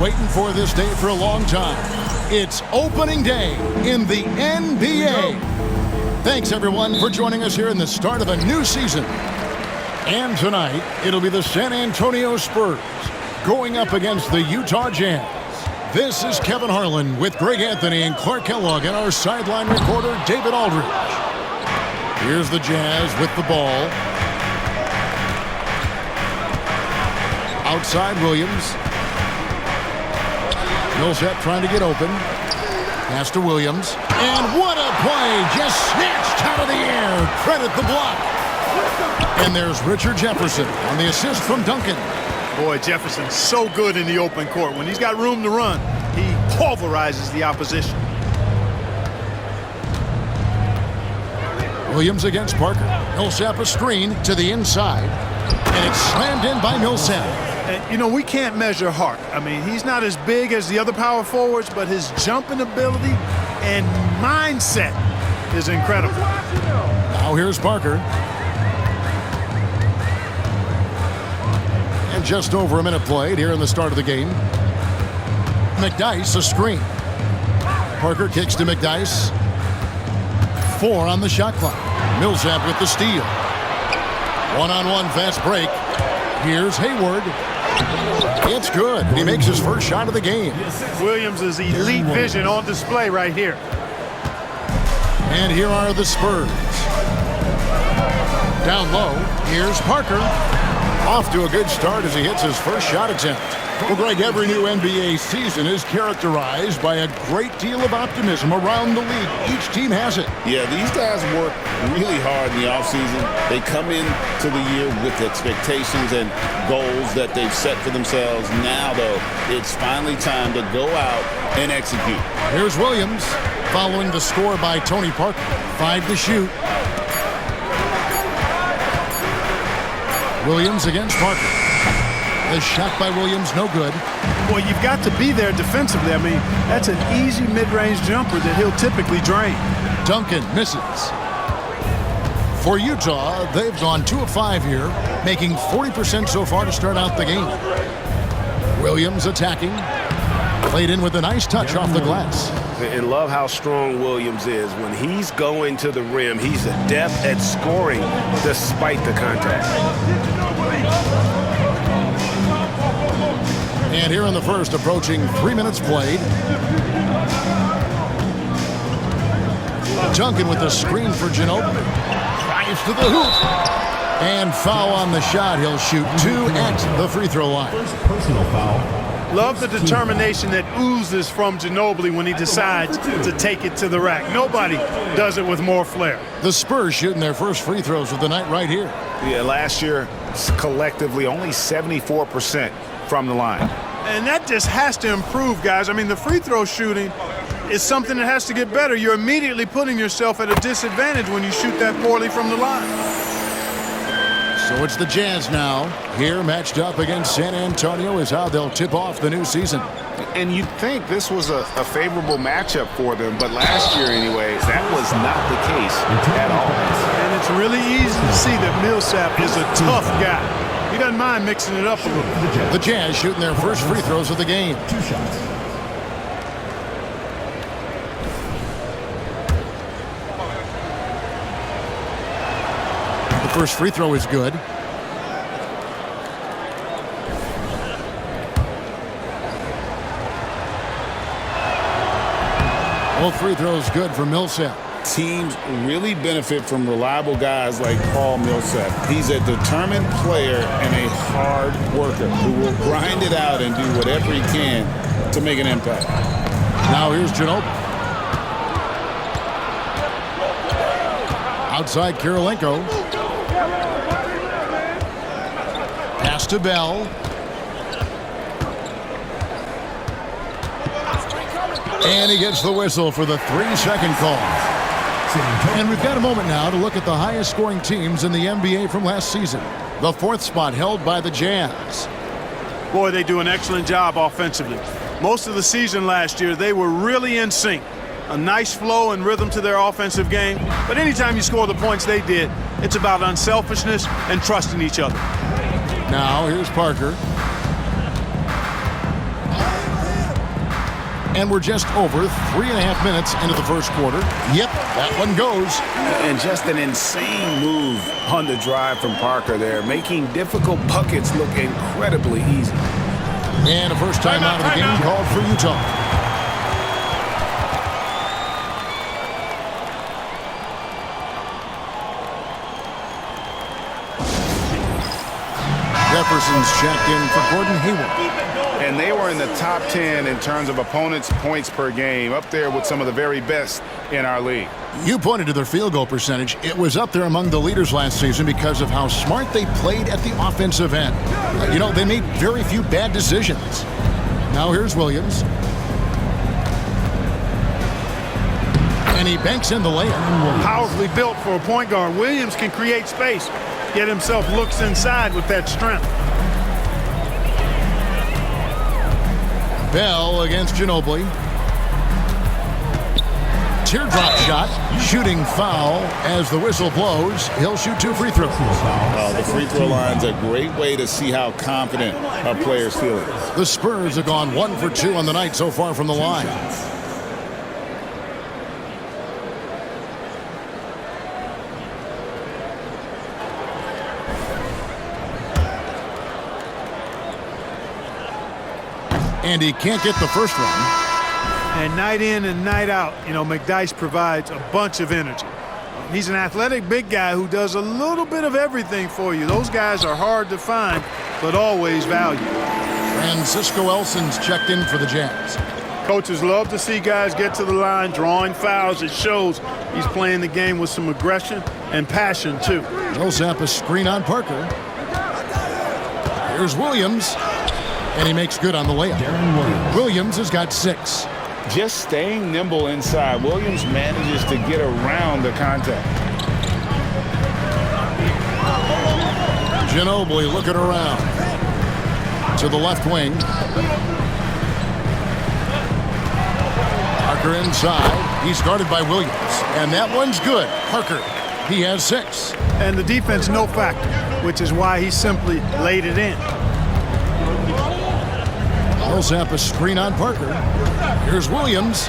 Waiting for this day for a long time. It's opening day in the NBA. Thanks, everyone, for joining us here in the start of a new season. And tonight, it'll be the San Antonio Spurs going up against the Utah Jazz. This is Kevin Harlan with Greg Anthony and Clark Kellogg and our sideline reporter, David Aldridge. Here's the Jazz with the ball. Outside Williams. Millsap trying to get open. Pass to Williams. And what a play! Just snatched out of the air. Credit the block. And there's Richard Jefferson on the assist from Duncan. Boy, Jefferson's so good in the open court. When he's got room to run, he pulverizes the opposition. Williams against Parker. Millsap a screen to the inside. And it's slammed in by Millsap. And, you know, we can't measure heart. I mean, he's not as big as the other power forwards, but his jumping ability and mindset is incredible. Now here's Parker. And just over a minute played here in the start of the game. McDyess a screen. Parker kicks to McDyess. 4 on the shot clock. Millsap with the steal. One-on-one fast break. Here's Hayward. It's good. He makes his first shot of the game. Williams' elite vision on display right here. And here are the Spurs. Down low, here's Parker. Off to a good start as he hits his first shot attempt. Well, Greg, every new NBA season is characterized by a great deal of optimism around the league. Each team has it. Yeah, these guys work really hard in the offseason. They come into the year with expectations and goals that they've set for themselves. Now, though, it's finally time to go out and execute. Here's Williams following the score by Tony Parker. 5 to shoot. Williams against Parker. The shot by Williams, no good. Well, you've got to be there defensively. I mean, that's an easy mid-range jumper that he'll typically drain. Duncan misses. For Utah, they've gone 2 of 5 here, making 40% so far to start out the game. Williams attacking. Played in with a nice touch off the glass. And love how strong Williams is. When he's going to the rim, he's adept at scoring despite the contact. And here in the first, approaching 3 minutes played. Duncan with the screen for Ginobili. Drives to the hoop. And foul on the shot. He'll shoot 2 at the free throw line. First personal foul. Love the determination that oozes from Ginobili when he decides to take it to the rack. Nobody does it with more flair. The Spurs shooting their first free throws of the night right here. Yeah, last year, collectively, only 74% from the line. And that just has to improve, guys. I mean, the free throw shooting is something that has to get better. You're immediately putting yourself at a disadvantage when you shoot that poorly from the line. So it's the Jazz now. Here matched up against San Antonio is how they'll tip off the new season. And you'd think this was a favorable matchup for them, but last year anyways, that was not the case at all. And it's really easy to see that Millsap is a tough guy. He doesn't mind mixing it up a little. The Jazz shooting their first free throws of the game. 2 shots. The first free throw is good. Both free throws good for Millsap. Teams really benefit from reliable guys like Paul Millsap. He's a determined player and a hard worker who will grind it out and do whatever he can to make an impact. Now here's Ginobili. Outside Kirilenko. Pass to Bell. And he gets the whistle for the 3-second call. And we've got a moment now to look at the highest scoring teams in the NBA from last season. The 4th spot held by the Jazz. Boy, they do an excellent job offensively. Most of the season last year, they were really in sync. A nice flow and rhythm to their offensive game. But anytime you score the points they did, it's about unselfishness and trusting each other. Now here's Parker. And we're just over 3.5 minutes into the first quarter. Yep, that one goes. And just an insane move on the drive from Parker there, making difficult buckets look incredibly easy. And a first time out of the game called for Utah. Jefferson's checked in for Gordon Hayward. And they were in the top 10 in terms of opponents' points per game, up there with some of the very best in our league. You pointed to their field goal percentage. It was up there among the leaders last season because of how smart they played at the offensive end. You know, they made very few bad decisions. Now here's Williams. And he banks in the layup. Powerfully built for a point guard. Williams can create space, get himself looks inside with that strength. Bell against Ginobili. Teardrop shot. Shooting foul as the whistle blows. He'll shoot 2 free throws. The free throw line's a great way to see how confident our players feeling. The Spurs have gone 1 for 2 on the night so far from the line. And he can't get the first one. And night in and night out, you know, McDyess provides a bunch of energy. He's an athletic big guy who does a little bit of everything for you. Those guys are hard to find, but always valued. Francisco Elson's checked in for the Jazz. Coaches love to see guys get to the line, drawing fouls. It shows he's playing the game with some aggression and passion, too. Millsap a screen on Parker. Here's Williams. And he makes good on the layup. Williams has got 6. Just staying nimble inside, Williams manages to get around the contact. Ginobili looking around to the left wing. Parker inside. He's guarded by Williams. And that one's good. Parker, he has 6. And the defense no factor, which is why he simply laid it in. Millsap a screen on Parker. Here's Williams.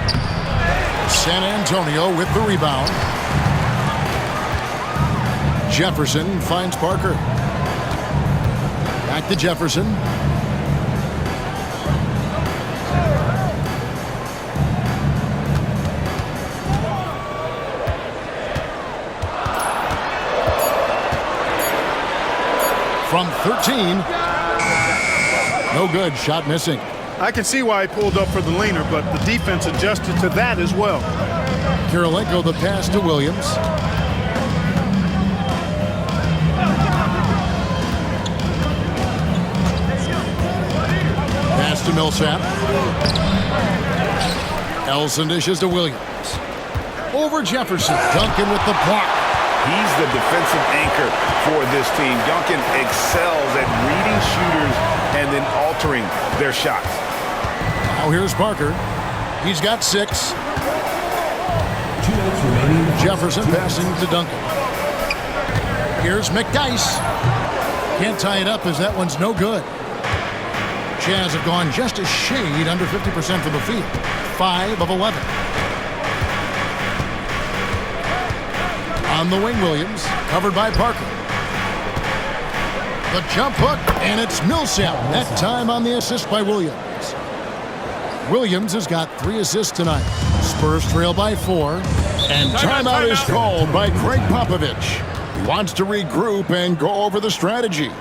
San Antonio with the rebound. Jefferson finds Parker. Back to Jefferson. From 13. No good. Shot missing. I can see why he pulled up for the leaner, but the defense adjusted to that as well. Kirilenko the pass to Williams. Pass to Millsap. Elson dishes to Williams. Over Jefferson. Duncan with the block. He's the defensive anchor for this team. Duncan excels at reading shooters and then altering their shots. Now here's Parker. He's got 6. Jefferson passing to Duncan. Here's McDyess. Can't tie it up as that one's no good. Jazz have gone just a shade under 50% from the field. 5 of 11. On the wing, Williams, covered by Parker. The jump hook, and it's Millsap. That time on the assist by Williams. Williams has got 3 assists tonight. Spurs trail by 4. And timeout is called by Greg Popovich. He wants to regroup and go over the strategy.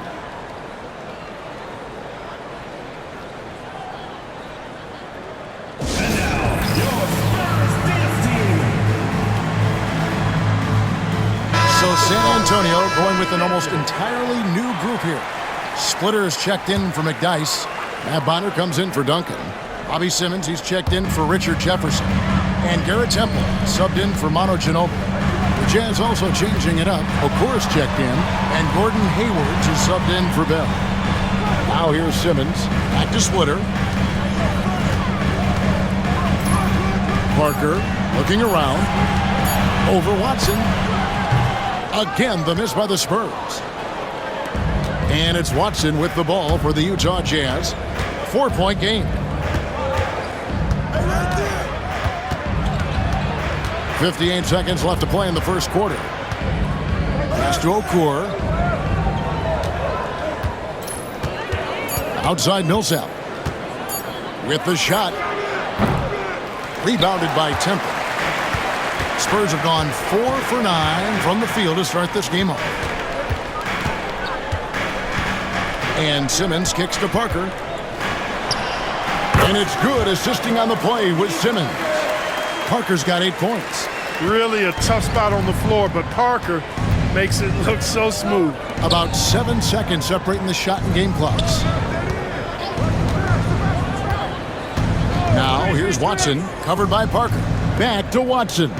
So San Antonio going with an almost entirely new group here. Splitter is checked in for McDyess. Matt Bonner comes in for Duncan. Bobby Simmons, he's checked in for Richard Jefferson. And Garrett Temple subbed in for Manu Ginobili. The Jazz also changing it up. Okora's checked in. And Gordon Hayward is subbed in for Bell. Now here's Simmons. Back to Splitter. Parker looking around. Over Watson. Again, the miss by the Spurs. And it's Watson with the ball for the Utah Jazz. 4-point game. 58 seconds left to play in the first quarter. Pass to Okur. Outside Millsap. With the shot. Rebounded by Temple. Spurs have gone 4 for 9 from the field to start this game off. And Simmons kicks to Parker. And it's good, assisting on the play with Simmons. Parker's got 8 points. Really a tough spot on the floor, but Parker makes it look so smooth. About 7 seconds separating the shot and game clocks. Now here's Watson, covered by Parker. Back to Watson.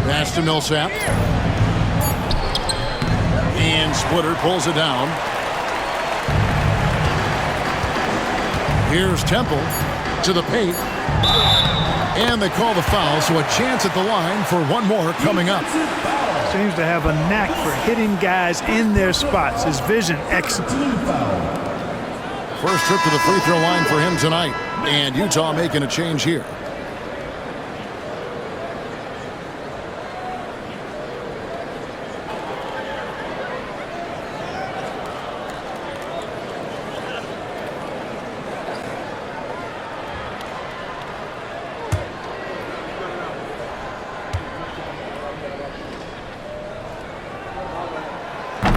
Pass to Millsap. And Splitter pulls it down. Here's Temple to the paint. And they call the foul, so a chance at the line for one more coming up. Seems to have a knack for hitting guys in their spots. His vision excellent. First trip to the free throw line for him tonight. And Utah making a change here.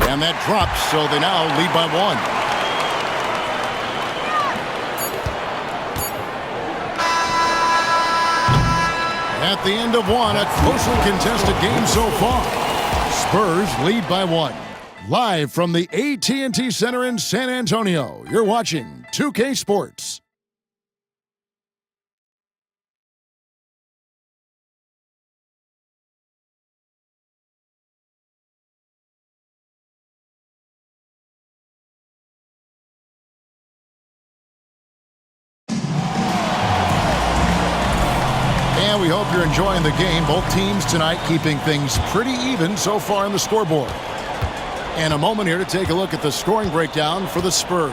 And that drops, so they now lead by 1. At the end of 1, a closely contested game so far. Spurs lead by 1. Live from the AT&T Center in San Antonio, you're watching 2K Sports. We hope you're enjoying the game. Both teams tonight keeping things pretty even so far on the scoreboard. And a moment here to take a look at the scoring breakdown for the Spurs.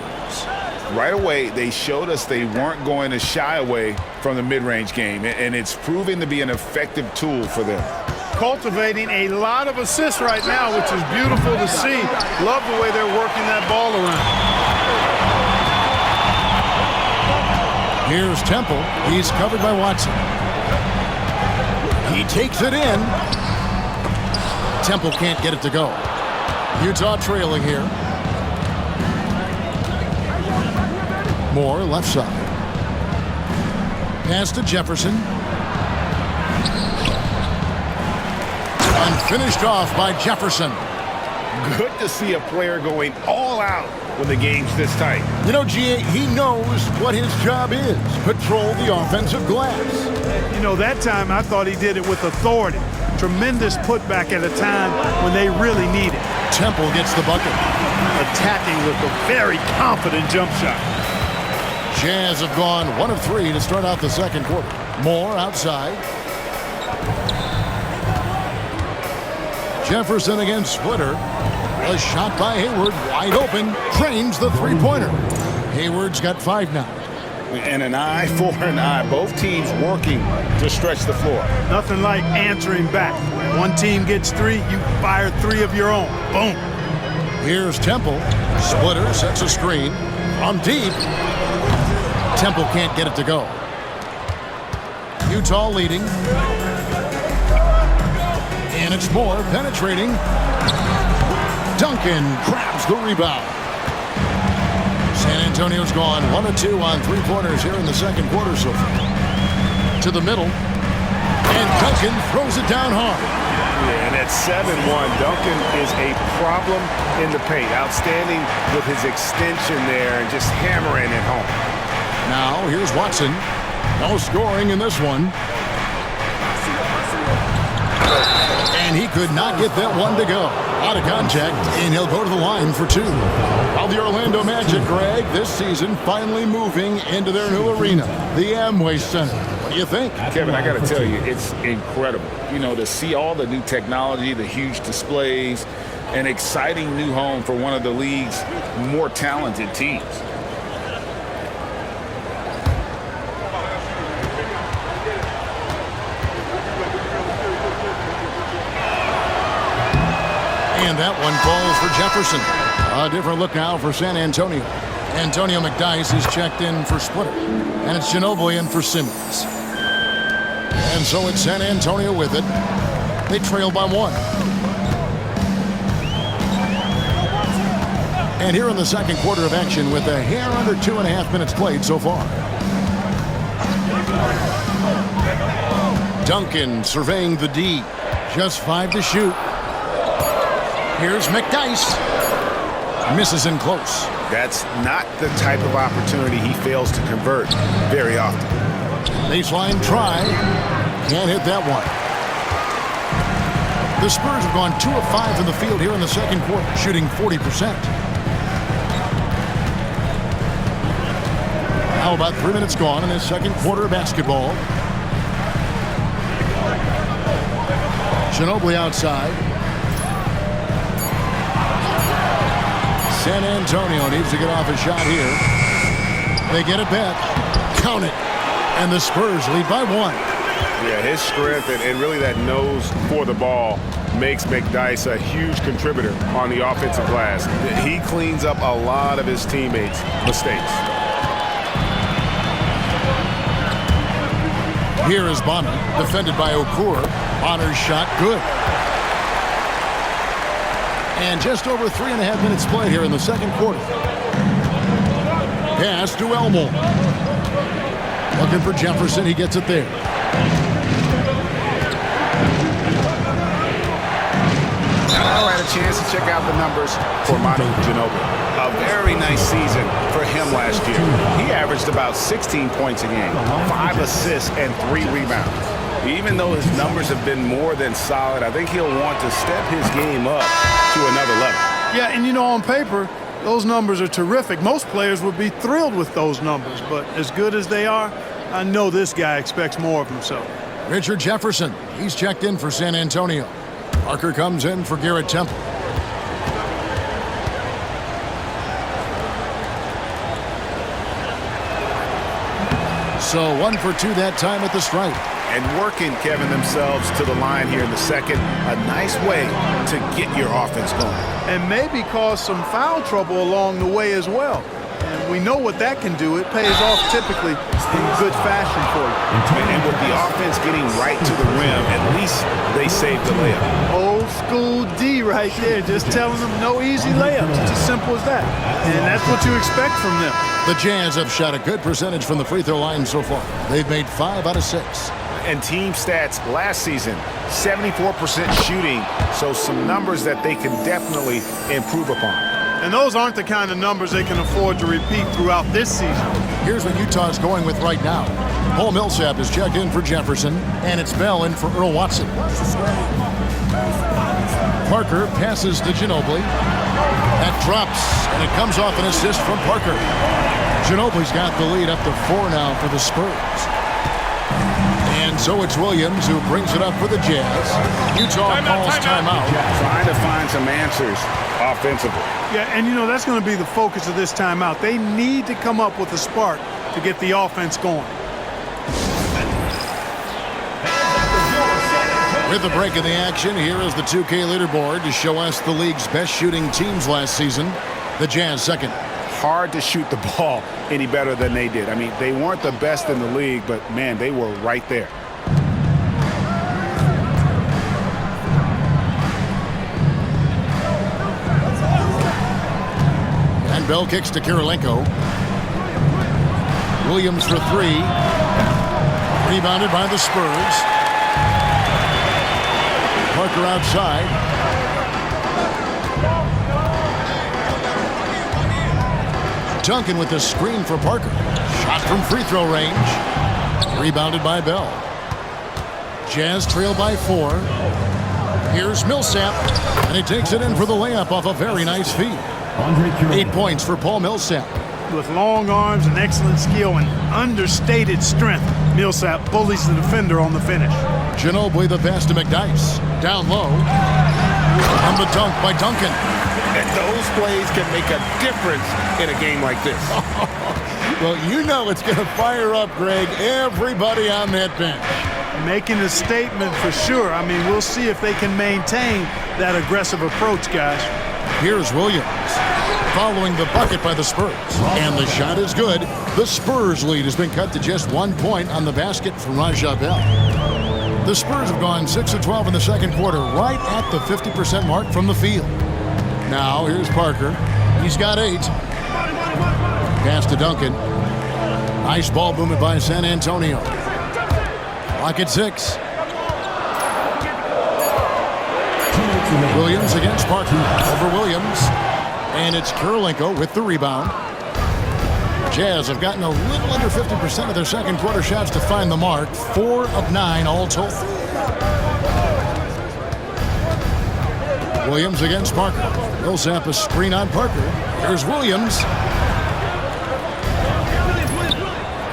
Right away, they showed us they weren't going to shy away from the mid-range game, and it's proving to be an effective tool for them. Cultivating a lot of assists right now, which is beautiful to see. Love the way they're working that ball around. Here's Temple. He's covered by Watson. He takes it in. Temple can't get it to go. Utah trailing here. Moore left side. Pass to Jefferson. Unfinished off by Jefferson. Good to see a player going all out when the game's this tight. You know, G.A., he knows what his job is. Patrol the offensive glass. You know, that time I thought he did it with authority. Tremendous putback at a time when they really need it. Temple gets the bucket. Attacking with a very confident jump shot. Jazz have gone 1 of 3 to start out the second quarter. Moore outside. Jefferson against Splitter. A shot by Hayward, wide open, drains the three-pointer. Hayward's got 5 now. And an eye for an eye. Both teams working to stretch the floor. Nothing like answering back. One team gets 3, you fire 3 of your own. Boom. Here's Temple. Splitter sets a screen. From deep. Temple can't get it to go. Utah leading. And it's Moore penetrating. Duncan grabs the rebound. San Antonio's gone 1 of 2 on 3-pointers here in the second quarter so far. To the middle. And Duncan throws it down hard. Yeah, and at 7-1, Duncan is a problem in the paint. Outstanding with his extension there and just hammering it home. Now here's Watson. No scoring in this one. And he could not get that one to go. Out of contact, and he'll go to the line for 2. While the Orlando Magic, Greg, this season finally moving into their new arena, the Amway Center. What do you think? Kevin, I got to tell you, it's incredible. You know, to see all the new technology, the huge displays, an exciting new home for one of the league's more talented teams. that one falls for Jefferson. A different look now for San Antonio. Antonio McDyess is checked in for Splitter. And it's Ginobili in for Simmons. And so it's San Antonio with it. They trail by 1. And here in the second quarter of action with a hair under 2.5 minutes played so far. Duncan surveying the D. Just 5 to shoot. Here's McDyess. Misses in close. That's not the type of opportunity he fails to convert very often. Baseline try. Can't hit that one. The Spurs have gone 2 of 5 from the field here in the second quarter, shooting 40%. Now about 3 minutes gone in this second quarter of basketball. Ginobili outside. San Antonio needs to get off a shot here. They get it back. Count it. And the Spurs lead by 1. Yeah, his strength and really that nose for the ball makes McDyess a huge contributor on the offensive glass. He cleans up a lot of his teammates' mistakes. Here is Bonner, defended by Okur. Bonner's shot good. And just over 3.5 minutes played here in the second quarter. Pass to Elmore. Looking for Jefferson. He gets it there. Now I had a chance to check out the numbers for Manu Ginobili. A very nice season for him last year. He averaged about 16 points a game, 5 assists, and 3 rebounds. Even though his numbers have been more than solid, I think he'll want to step his game up to another level. Yeah, and you know, on paper, those numbers are terrific. Most players would be thrilled with those numbers, but as good as they are, I know this guy expects more of himself. Richard Jefferson, he's checked in for San Antonio. Parker comes in for Garrett Temple. So 1 for 2 that time at the stripe. And working, Kevin, themselves to the line here in the second. A nice way to get your offense going. And maybe cause some foul trouble along the way as well. And we know what that can do. It pays off typically in good fashion for you. And with the offense getting right to the rim, at least they saved the layup. Old school D right there, just telling them no easy layups. It's as simple as that. And that's what you expect from them. The Jazz have shot a good percentage from the free throw line so far. They've made 5 out of 6. And team stats last season, 74% shooting, so some numbers that they can definitely improve upon. And those aren't the kind of numbers they can afford to repeat throughout this season. Here's what Utah's going with right now. Paul Millsap is checked in for Jefferson, and it's Bell in for Earl Watson. Parker passes to Ginobili. That drops, and it comes off an assist from Parker. Ginobili's got the lead up to 4 now for the Spurs. And so it's Williams who brings it up for the Jazz. Utah calls timeout. Trying to find some answers offensively. Yeah, and you know, that's going to be the focus of this timeout. They need to come up with a spark to get the offense going. With the break of the action, here is the 2K leaderboard to show us the league's best shooting teams last season. The Jazz second. Hard to shoot the ball any better than they did. I mean, they weren't the best in the league, but, man, they were right there. And Bell kicks to Kirilenko. Williams for 3. Rebounded by the Spurs. Parker outside. Duncan with the screen for Parker. Shot from free throw range. Rebounded by Bell. Jazz trail by 4. Here's Millsap. And he takes it in for the layup off a very nice feed. 8 points for Paul Millsap. With long arms and excellent skill and understated strength, Millsap bullies the defender on the finish. Ginobili the pass to McDyess. Down low. On the dunk by Duncan. And those plays can make a difference in a game like this. Well, you know it's going to fire up, Greg, everybody on that bench. Making a statement for sure. I mean, we'll see if they can maintain that aggressive approach, guys. Here's Williams following the bucket by the Spurs. And the shot is good. The Spurs lead has been cut to just 1 point on the basket from Raja Bell. The Spurs have gone 6 of 12 in the second quarter, right at the 50% mark from the field. Now here's Parker. He's got 8. Pass to Duncan. Nice ball movement by San Antonio. Clock at 6. Williams against Parker. Over Williams. And it's Kurylenko with the rebound. Jazz have gotten a little under 50% of their second quarter shots to find the mark. 4 of 9 all told. Williams against Parker. Millsap a screen on Parker. Here's Williams.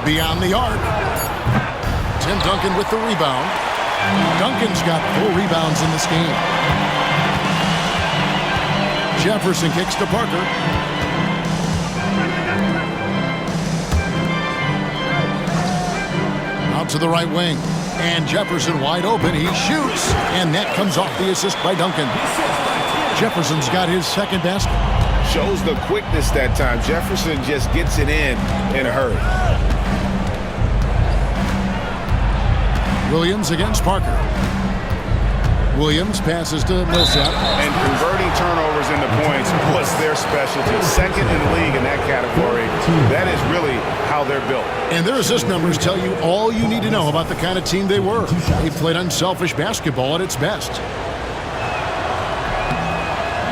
Beyond the arc. Tim Duncan with the rebound. Duncan's got 4 rebounds in this game. Jefferson kicks to Parker. Out to the right wing. And Jefferson wide open. He shoots. And that comes off the assist by Duncan. Jefferson's got his second basket. Shows the quickness that time. Jefferson just gets it in a hurry. Williams against Parker. Williams passes to Millsap. And converting turnovers into points was their specialty. Second in the league in that category. That is really how they're built. And their assist numbers tell you all you need to know about the kind of team they were. They played unselfish basketball at its best.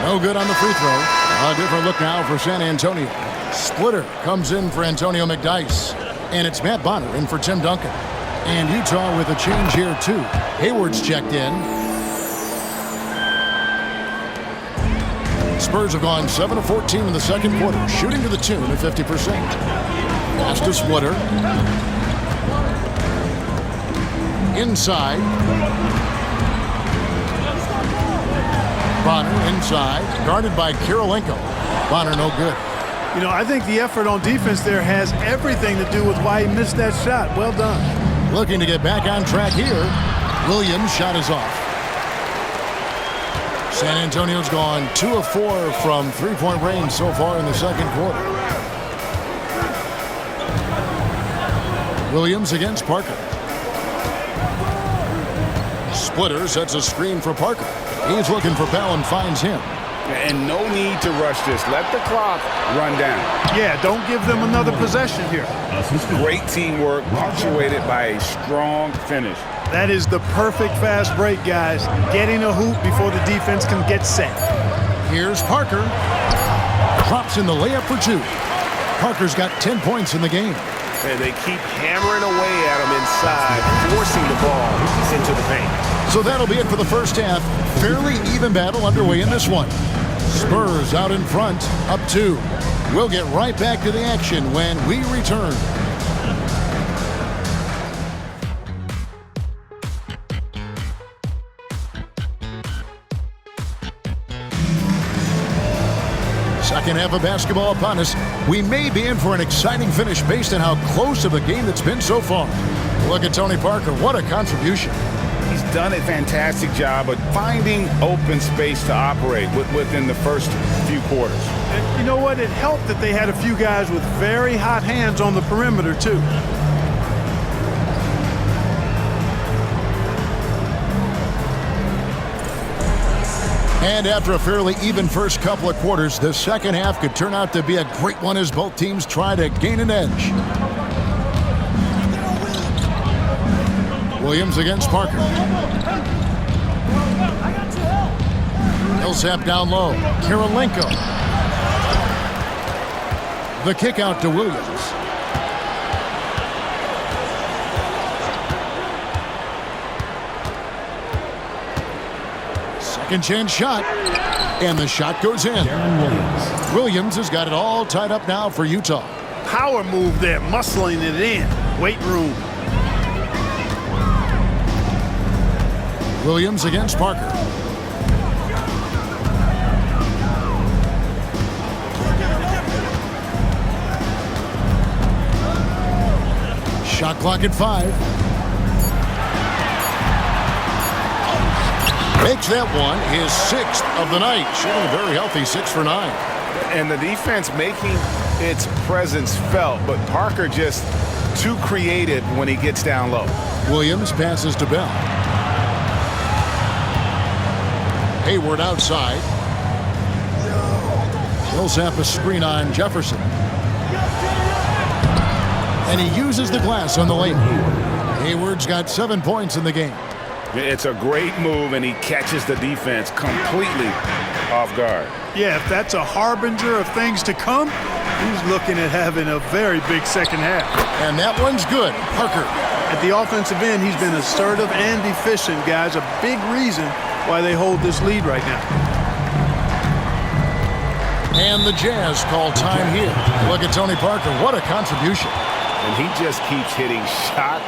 No good on the free throw. A different look now for San Antonio. Splitter comes in for Antonio McDyess. And it's Matt Bonner in for Tim Duncan. And Utah with a change here, too. Hayward's checked in. Spurs have gone 7 of 14 in the second quarter, shooting to the tune of 50%. Pass to Splitter. Inside. Bonner inside, guarded by Kurylenko. Bonner no good. You know, I think the effort on defense there has everything to do with why he missed that shot. Well done. Looking to get back on track here. Williams' shot is off. San Antonio's gone 2 of 4 from three-point range so far in the second quarter. Williams against Parker. Splitter sets a screen for Parker. He's looking for Bell and finds him. And no need to rush this. Let the clock run down. Yeah, don't give them another possession here. Great teamwork, punctuated by a strong finish. That is the perfect fast break, guys. Getting a hoop before the defense can get set. Here's Parker. Drops in the layup for 2. Parker's got 10 points in the game. And they keep hammering away at him inside, forcing the ball into the paint. So that'll be it for the first half. Fairly even battle underway in this one. Spurs out in front, up 2. We'll get right back to the action when we return. Second half of basketball upon us. We may be in for an exciting finish based on how close of a game it's been so far. Look at Tony Parker. What a contribution. He's done a fantastic job of finding open space to operate within the first few quarters. And you know what? It helped that they had a few guys with very hot hands on the perimeter, too. And after a fairly even first couple of quarters, the second half could turn out to be a great one as both teams try to gain an edge. Williams against Parker. Millsap down low. Kurylenko. The kick out to Williams. Second chance shot. And the shot goes in. Williams has got it all tied up now for Utah. Power move there, muscling it in. Weight room. Williams against Parker. Shot clock at 5. Makes that one his 6th of the night. Shooting a very healthy 6 for 9. And the defense making its presence felt, but Parker just too creative when he gets down low. Williams passes to Bell. Hayward outside. Millsap a screen on Jefferson. And he uses the glass on the lane. Hayward's got 7 points in the game. It's a great move, and he catches the defense completely off guard. Yeah, if that's a harbinger of things to come, he's looking at having a very big second half. And that one's good. Parker. At the offensive end, he's been assertive and efficient, guys. A big reason why they hold this lead right now. And the Jazz call time here. Look at Tony Parker. What a contribution. And he just keeps hitting shot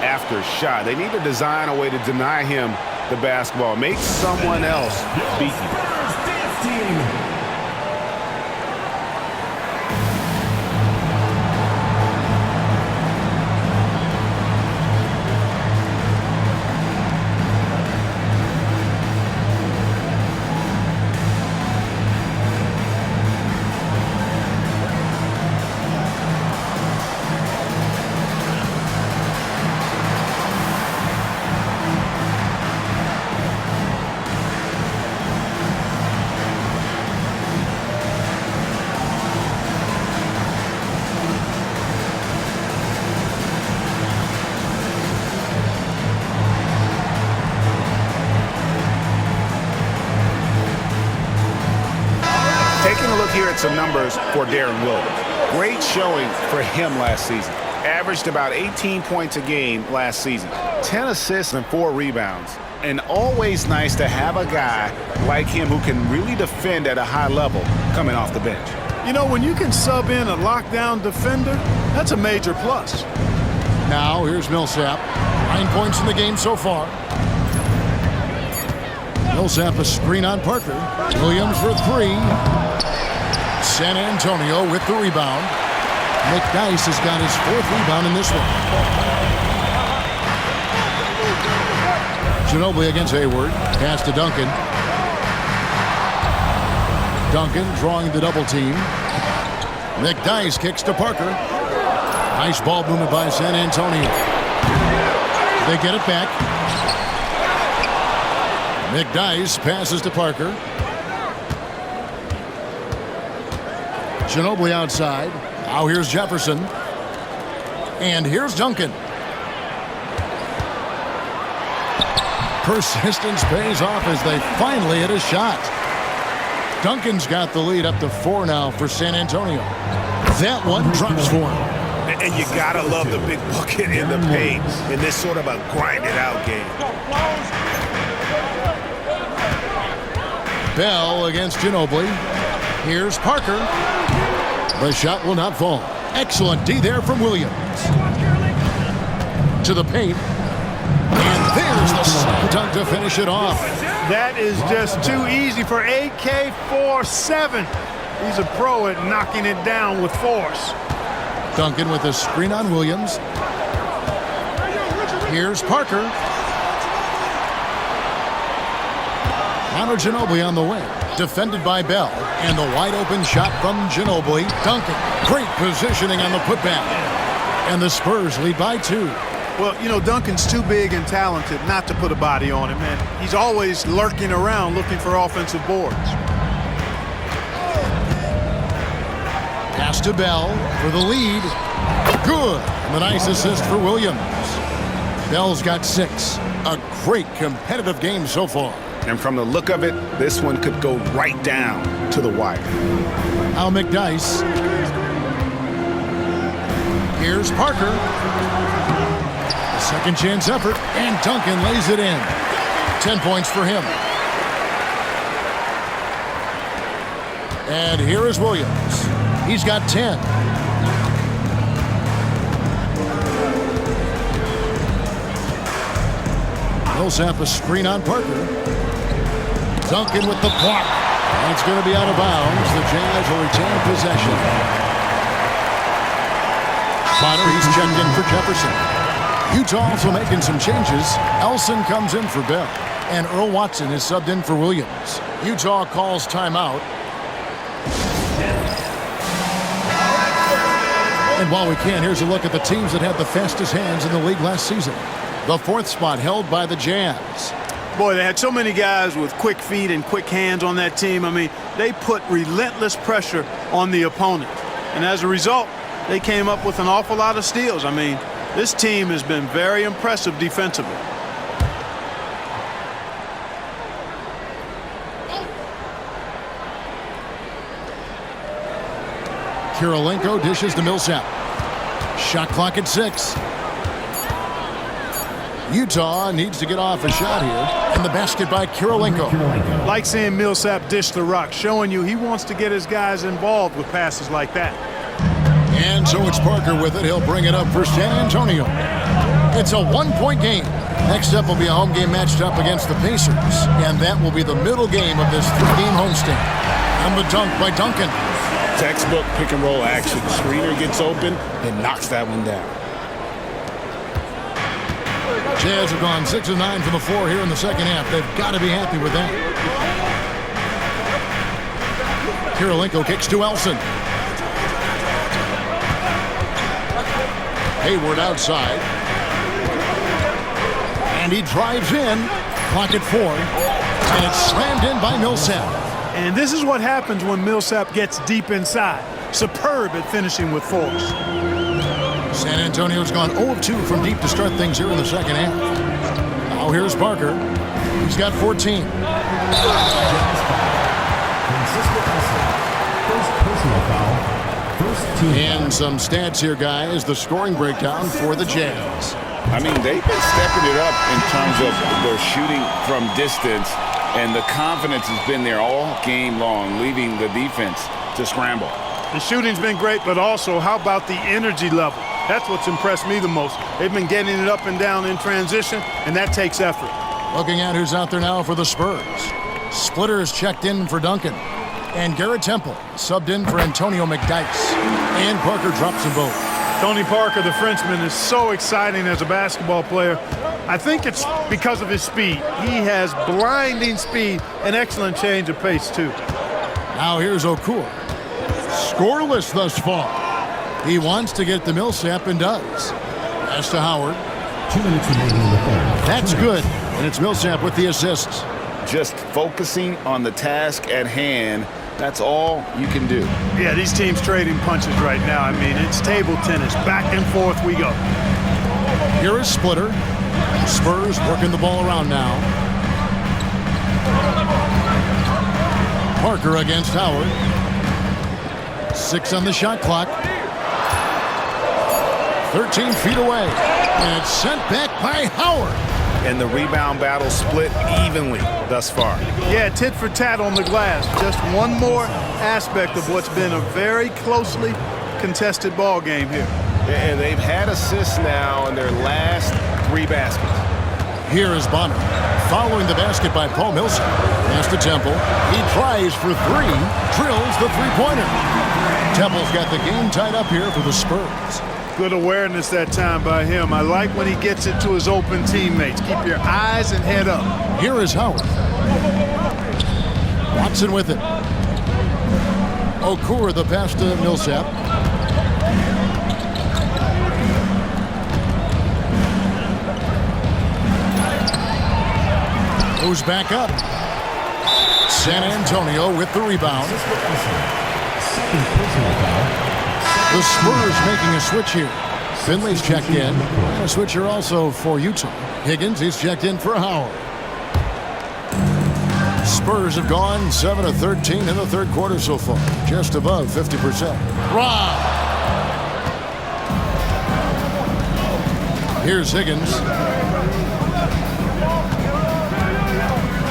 after shot. They need to design a way to deny him the basketball. Make someone else beat you. Taking a look here at some numbers for Darren Williams. Great showing for him last season. Averaged about 18 points a game last season. 10 assists and 4 rebounds. And always nice to have a guy like him who can really defend at a high level coming off the bench. You know, when you can sub in a lockdown defender, that's a major plus. Now here's Millsap. 9 points in the game so far. Millsap a screen on Parker. Williams for 3. San Antonio with the rebound. McDyess has got his 4th rebound in this one. Ginobili against Hayward. Pass to Duncan. Duncan drawing the double team. McDyess kicks to Parker. Nice ball movement by San Antonio. They get it back. McDyess passes to Parker. Ginobili outside. Now here's Jefferson. And here's Duncan. Persistence pays off as they finally hit a shot. Duncan's got the lead up to 4 now for San Antonio. That one drops for him. And you gotta love the big bucket in the paint in this sort of a grinded-out game. Bell against Ginobili. Here's Parker. The shot will not fall. Excellent D there from Williams. To the paint. And there's the slam dunk to finish it off. That is just too easy for AK-47. He's a pro at knocking it down with force. Duncan with a screen on Williams. Here's Parker. Manu Ginobili on the wing. Defended by Bell. And the wide open shot from Ginobili. Duncan. Great positioning on the putback. And the Spurs lead by 2. Well, you know, Duncan's too big and talented not to put a body on him, and he's always lurking around looking for offensive boards. Pass to Bell for the lead. Good. And the nice assist for Williams. Bell's got 6. A great competitive game so far. And from the look of it, this one could go right down to the wire. Now McDyess. Here's Parker. A second chance effort, and Duncan lays it in. 10 points for him. And here is Williams. He's got 10. Millsap a screen on Parker. Duncan with the block. And it's going to be out of bounds. The Jazz will retain possession. Potter, he's checked in for Jefferson. Utah also making some changes. Elson comes in for Bell. And Earl Watson is subbed in for Williams. Utah calls timeout. And while we can, here's a look at the teams that had the fastest hands in the league last season. The 4th spot held by the Jazz. Boy, they had so many guys with quick feet and quick hands on that team. I mean, they put relentless pressure on the opponent. And as a result, they came up with an awful lot of steals. I mean, this team has been very impressive defensively. Kirilenko dishes to Millsap. Shot clock at 6. Utah needs to get off a shot here. And the basket by Kirilenko. Like seeing Millsap dish the rock, showing you he wants to get his guys involved with passes like that. And so it's Parker with it. He'll bring it up for San Antonio. It's a 1-point game. Next up will be a home game matched up against the Pacers. And that will be the middle game of this 3-game homestand. And the dunk by Duncan. Textbook pick-and-roll action. Screener gets open and knocks that one down. Jazz have gone 6 of 9 from the floor here in the second half. They've got to be happy with that. Kirilenko kicks to Elson. Hayward outside. And he drives in. Clock at 4. And it's slammed in by Millsap. And this is what happens when Millsap gets deep inside. Superb at finishing with force. San Antonio's gone 0 of 2 from deep to start things here in the second half. Now here's Parker. He's got 14. And some stats here, guys. The scoring breakdown for the Jazz. I mean, they've been stepping it up in terms of their shooting from distance, and the confidence has been there all game long, leaving the defense to scramble. The shooting's been great, but also how about the energy level? That's what's impressed me the most. They've been getting it up and down in transition, and that takes effort. Looking at who's out there now for the Spurs. Splitter is checked in for Duncan. And Garrett Temple subbed in for Antonio McDyess. And Parker drops them both. Tony Parker, the Frenchman, is so exciting as a basketball player. I think it's because of his speed. He has blinding speed and excellent change of pace, too. Now here's Okur. Scoreless thus far. He wants to get to Millsap and does. Pass to Howard. 2 minutes remaining in the third. That's good. And it's Millsap with the assists. Just focusing on the task at hand, that's all you can do. Yeah, these teams trading punches right now. I mean, it's table tennis. Back and forth we go. Here is Splitter. Spurs working the ball around now. Parker against Howard. 6 on the shot clock. 13 feet away. And it's sent back by Howard. And the rebound battle split evenly thus far. Yeah, tit for tat on the glass. Just one more aspect of what's been a very closely contested ball game here. And they've had assists now in their last 3 baskets. Here is Bonner. Following the basket by Paul Millsap. Pass to Temple. He tries for 3. Drills the three-pointer. Temple's got the game tied up here for the Spurs. Good awareness that time by him. I like when he gets it to his open teammates. Keep your eyes and head up. Here is Howard. Watson with it. Okur the pass to Millsap. Goes back up. San Antonio with the rebound. The Spurs making a switch here. Finley's checked in. And a switch here also for Utah. Higgins, he's checked in for Howard. Spurs have gone 7 of 13 in the third quarter so far. Just above 50%. Rob! Here's Higgins.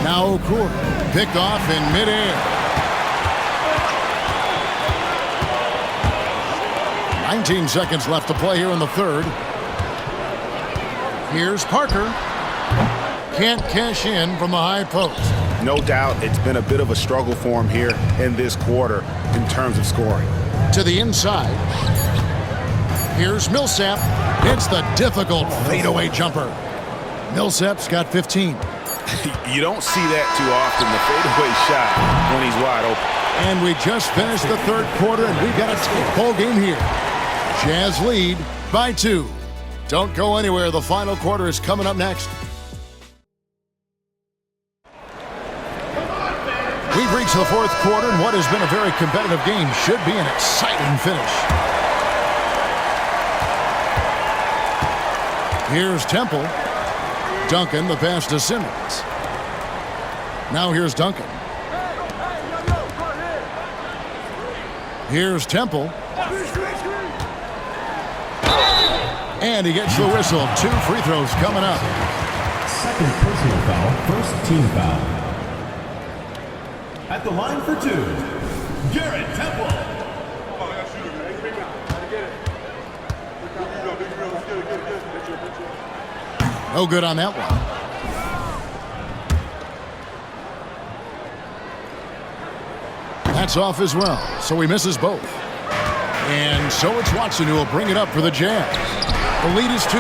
Now Okur. Picked off in midair. 19 seconds left to play here in the third. Here's Parker. Can't cash in from the high post. No doubt it's been a bit of a struggle for him here in this quarter in terms of scoring. To the inside. Here's Millsap. Hits the difficult fadeaway jumper. Millsap's got 15. You don't see that too often, the fadeaway shot when he's wide open. And we just finished the third quarter, and we've got a tight ball game here. Jazz lead by 2. Don't go anywhere. The final quarter is coming up next. We've reached the fourth quarter, and what has been a very competitive game should be an exciting finish. Here's Temple. Duncan, the pass to Simmons. Now here's Duncan. Here's Temple. And he gets the whistle. 2 free throws coming up. Second personal foul, first team foul. At the line for 2, Garrett Temple. No good on that one. That's off as well, so he misses both. And so it's Watson who will bring it up for the Jazz. The lead is 2.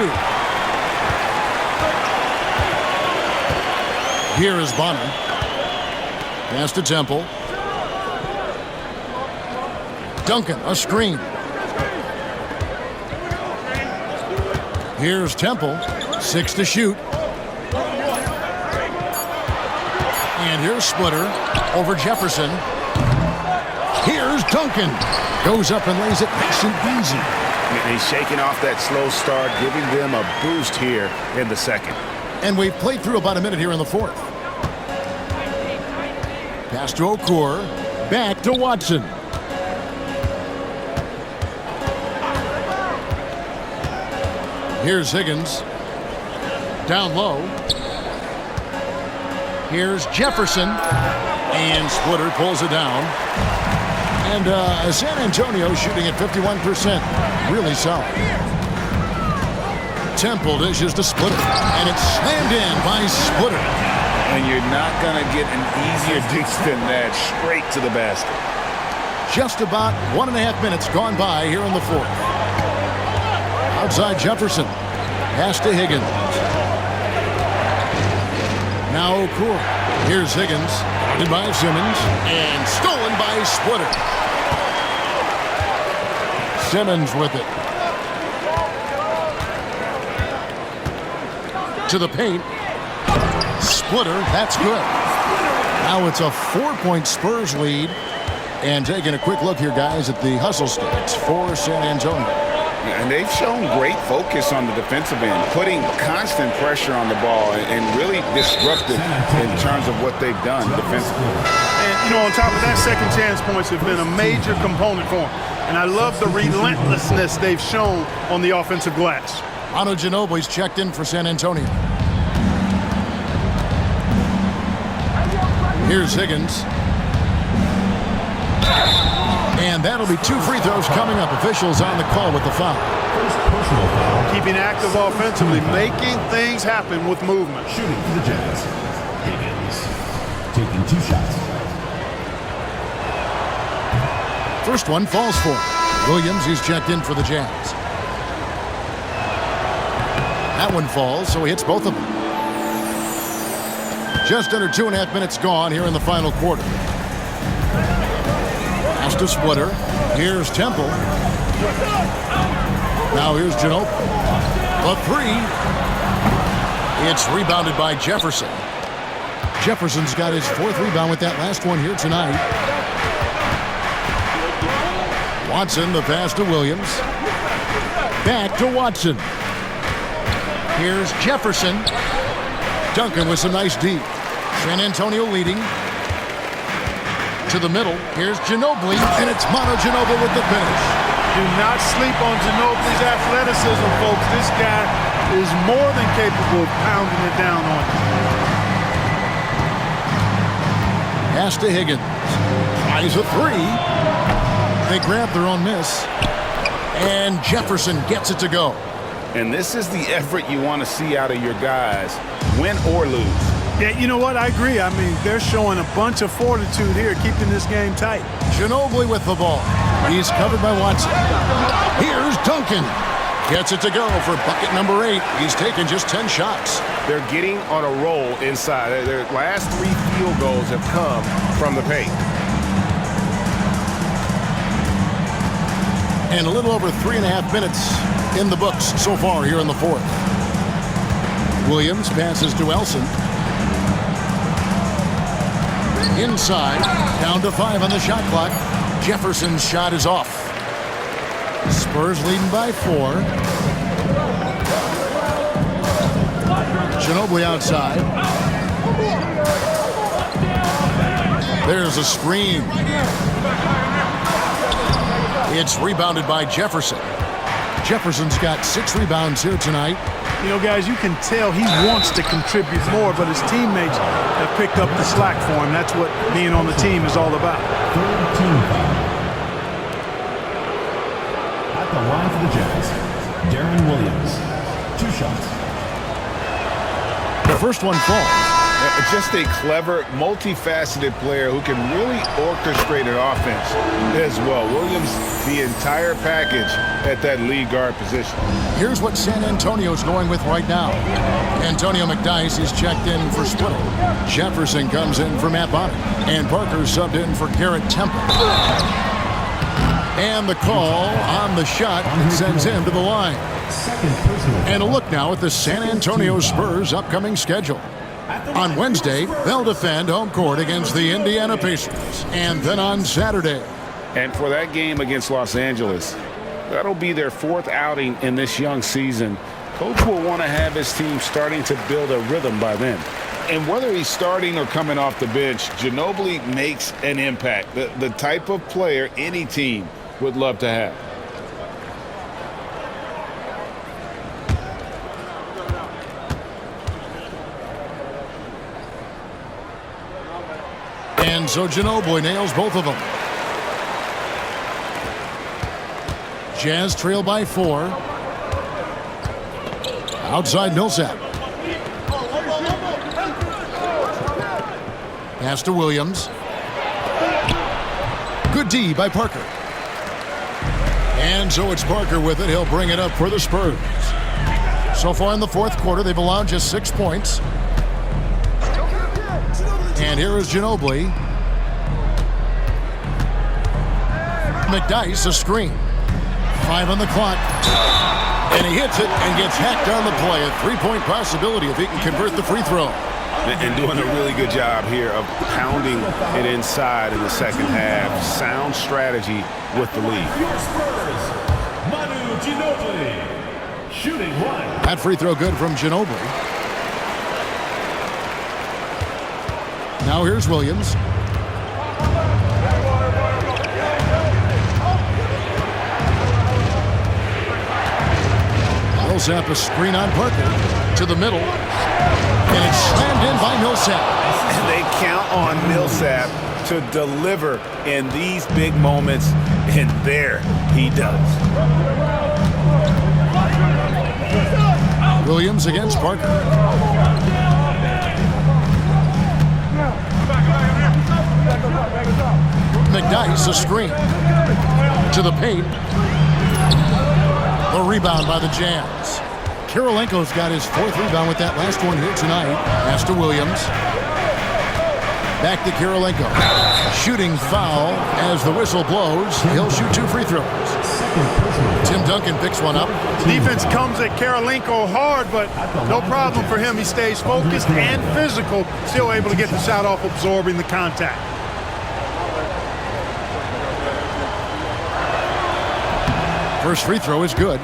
Here is Bonner. Pass to Temple. Duncan, a screen. Here's Temple. 6 to shoot. And here's Splitter over Jefferson. Here's Duncan. Goes up and lays it nice and easy. And he's shaking off that slow start, giving them a boost here in the second. And we've played through about a minute here in the fourth. Pass to Okur. Back to Watson. Here's Higgins. Down low. Here's Jefferson. And Splitter pulls it down. And San Antonio shooting at 51%. Really solid. Temple dishes to Splitter. And it's slammed in by Splitter. And you're not going to get an easier dish than that, straight to the basket. Just about 1.5 minutes gone by here in the fourth. Outside Jefferson. Pass to Higgins. Now Okur. Here's Higgins. Guarded by Simmons. And stolen by Splitter. Simmons with it. To the paint. Splitter, that's good. Now it's a 4-point Spurs lead. And taking a quick look here, guys, at the hustle stats for San Antonio. And they've shown great focus on the defensive end, putting constant pressure on the ball and really disruptive in terms of what they've done defensively. And, you know, on top of that, second chance points have been a major component for them. And I love the relentlessness they've shown on the offensive glass. Manu Ginobili's checked in for San Antonio. Here's Higgins. And that'll be 2 free throws coming up. Officials on the call with the foul. First personal foul. Keeping active offensively, making things happen with movement. Shooting for the Jazz. Higgins taking 2 shots. First one falls for him. Williams, he's checked in for the Jazz. That one falls, so he hits both of them. Just under 2.5 minutes gone here in the final quarter. Pass to Splitter. Here's Temple. Now here's Ginobili. A 3. It's rebounded by Jefferson. Jefferson's got his 4th rebound with that last one here tonight. Watson, the pass to Williams. Back to Watson. Here's Jefferson. Duncan with some nice D. San Antonio leading. To the middle. Here's Ginobili, and it's Manu Ginobili with the finish. Do not sleep on Ginobili's athleticism, folks. This guy is more than capable of pounding it down on you. Pass to Higgins. Tries a 3. They grab their own miss. And Jefferson gets it to go. And this is the effort you want to see out of your guys, win or lose. Yeah, you know what? I agree. I mean, they're showing a bunch of fortitude here, keeping this game tight. Ginobili with the ball. He's covered by Watson. Here's Duncan. Gets it to go for bucket number 8. He's taken just 10 shots. They're getting on a roll inside. Their last 3 field goals have come from the paint. And a little over 3.5 minutes in the books so far here in the fourth. Williams passes to Elson. Inside, down to 5 on the shot clock. Jefferson's shot is off. Spurs leading by 4. Ginobili outside. There's a screen. It's rebounded by Jefferson. Jefferson's got 6 rebounds here tonight. You know, guys, you can tell he wants to contribute more, but his teammates have picked up the slack for him. That's what being on the team is all about. Third team foul. At the line for the Jazz, Darren Williams. 2 shots. The first one falls. Just a clever, multifaceted player who can really orchestrate an offense as well. Williams, the entire package at that lead guard position. Here's what San Antonio's going with right now. Antonio McDyess is checked in for Splitter. Jefferson comes in for Matt Bonner. And Parker subbed in for Garrett Temple. And the call on the shot sends him to the line. And a look now at the San Antonio Spurs' upcoming schedule. On Wednesday, they'll defend home court against the Indiana Pacers. And then on Saturday. And for that game against Los Angeles, that'll be their 4th outing in this young season. Coach will want to have his team starting to build a rhythm by then. And whether he's starting or coming off the bench, Ginobili makes an impact. The type of player any team would love to have. And so Ginobili nails both of them. Jazz trail by 4. Outside Millsap. Pass to Williams. Good D by Parker. And so it's Parker with it. He'll bring it up for the Spurs. So far in the fourth quarter, they've allowed just 6 points. And here is Ginobili. McDyess, a screen. 5 on the clock. And he hits it and gets hacked on the play. A 3-point possibility if he can convert the free throw. And doing a really good job here of pounding it inside in the second half. Sound strategy with the lead. Manu Ginobili. Shooting 1. That free throw good from Ginobili. Now here's Williams. Millsap a screen on Parker to the middle. And it's slammed in by Millsap. And they count on Millsap to deliver in these big moments. And there he does. Williams against Parker. McDyess a screen to the paint. A rebound by the Jazz. Kirilenko's got his 4th rebound with that last one here tonight. Pass to Williams. Back to Kirilenko. Shooting foul as the whistle blows. He'll shoot 2 free throws. Tim Duncan picks one up. Defense comes at Kirilenko hard, but no problem for him. He stays focused and physical, still able to get the shot off, absorbing the contact. First free throw is good.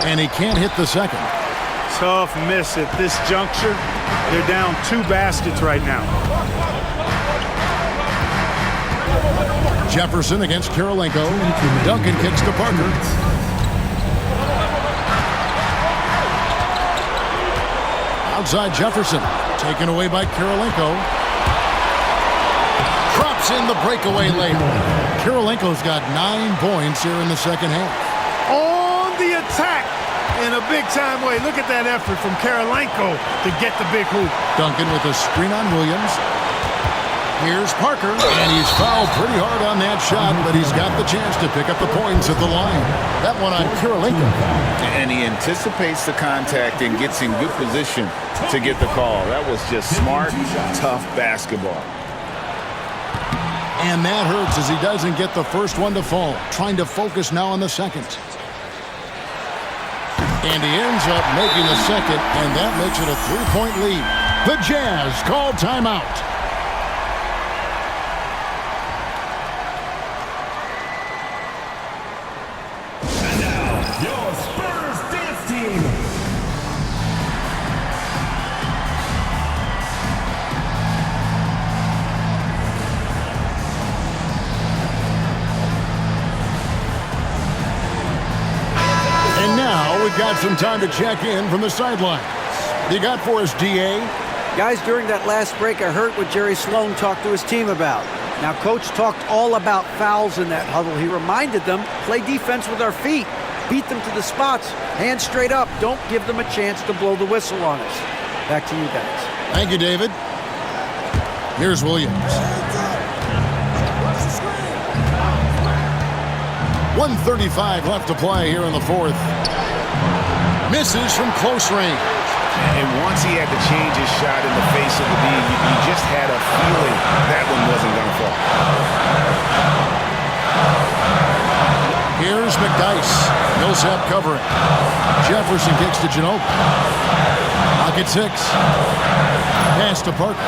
And he can't hit the second. Tough miss at this juncture. They're down 2 baskets right now. Jefferson against Kirilenko. Duncan kicks to Parker. Outside Jefferson. Taken away by Kirilenko. Drops in the breakaway layup. Kirilenko's got 9 points here in the second half. On the attack in a big-time way. Look at that effort from Kirilenko to get the big hoop. Duncan with a screen on Williams. Here's Parker, and he's fouled pretty hard on that shot, but he's got the chance to pick up the points at the line. That one on Kirilenko. And he anticipates the contact and gets in good position to get the call. That was just smart, tough basketball. And that hurts as he doesn't get the first one to fall. Trying to focus now on the second. And he ends up making the second, and that makes it a 3-point lead. The Jazz call timeout. And now, your Spurs dance team. And now we've got some time to check in from the sidelines. You got for us, D.A.? Guys, during that last break, I heard what Jerry Sloan talked to his team about. Now, Coach talked all about fouls in that huddle. He reminded them, play defense with our feet. Beat them to the spots. Hands straight up. Don't give them a chance to blow the whistle on us. Back to you guys. Thank you, David. Here's Williams. 1:35 left to play here in the fourth. Misses from close range. And once he had to change his shot in the face of the D, you just had a feeling that one wasn't going to fall. Here's McDyess. Millsap covering. Jefferson kicks to Ginobili. Pocket 6. Pass to Parker.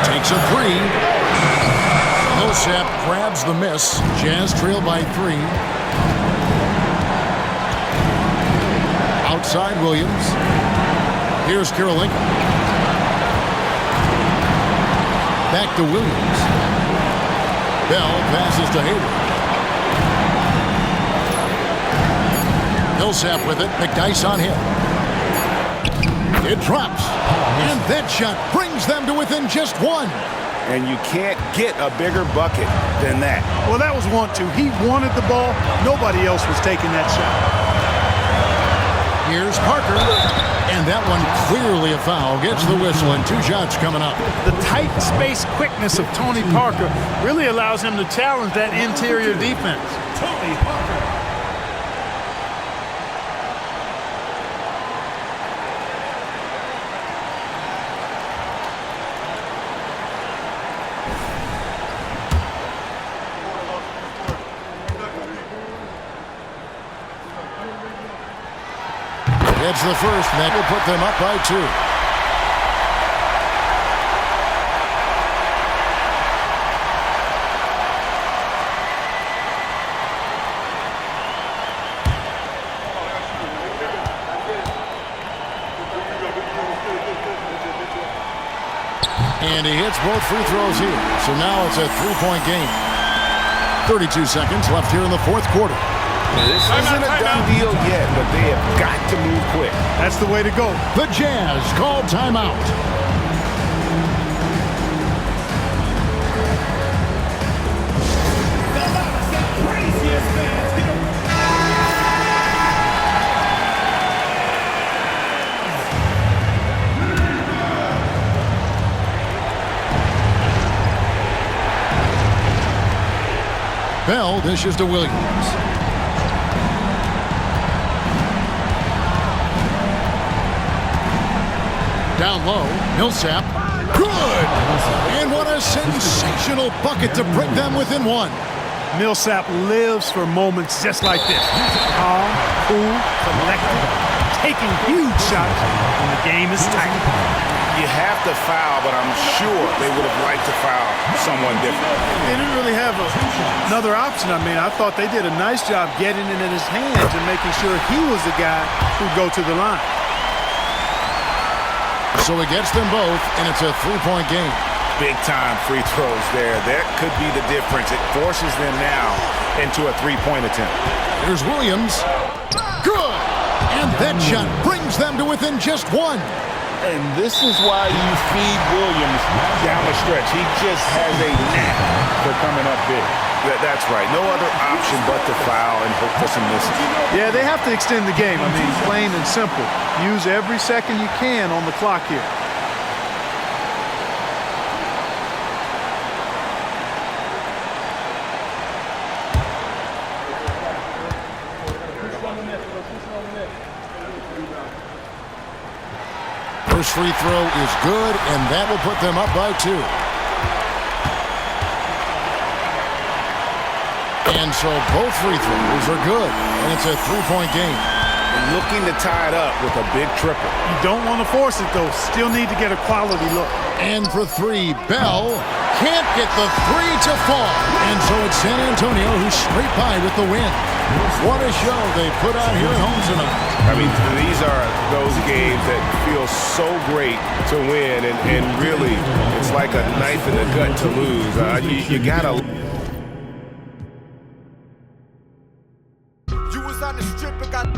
Takes a 3. Millsap grabs the miss. Jazz trail by 3. Outside Williams. Here's Kirilenko. Back to Williams. Bell passes to Hayward. Millsap with it. McDyess on him. It drops. And that shot brings them to within just 1. And you can't get a bigger bucket than that. Well, that was 1-2. He wanted the ball. Nobody else was taking that shot. Here's Parker. And that one clearly a foul. Gets the whistle and 2 shots coming up. The tight space quickness of Tony Parker really allows him to challenge that interior defense. Tony Parker. Gets the first, and that will put them up by 2. And he hits both free throws here. So now it's a 3-point game. 32 seconds left here in the fourth quarter. This isn't a done deal yet, but they have got to move quick. That's the way to go. The Jazz call timeout. Bell dishes to Williams. Down low, Millsap. Good! And what a sensational bucket to bring them within 1. Millsap lives for moments just like this. Calm, cool, collected, taking huge shots when the game is tight. You have to foul, but I'm sure they would have liked to foul someone different. They didn't really have another option. I mean, I thought they did a nice job getting it in his hands and making sure he was the guy who'd go to the line. So he gets them both, and it's a 3-point game. Big-time free throws there. That could be the difference. It forces them now into a 3-point attempt. Here's Williams. Good! And that shot brings them to within just one. And this is why you feed Williams down the stretch. He just has a knack for coming up big. That's right. No other option but to foul and hope for some misses. Yeah, they have to extend the game. I mean, plain and simple. Use every second you can on the clock here. First free throw is good, and that will put them up by 2. And so both free throws are good, and it's a 3-point game. Looking to tie it up with a big triple. You don't want to force it, though. Still need to get a quality look. And for 3, Bell can't get the 3 to fall. And so it's San Antonio who's straight by with the win. What a show they put on here at home tonight. I mean, these are those games that feel so great to win, and really, it's like a knife in the gut to lose. You got to... You was on the strip and got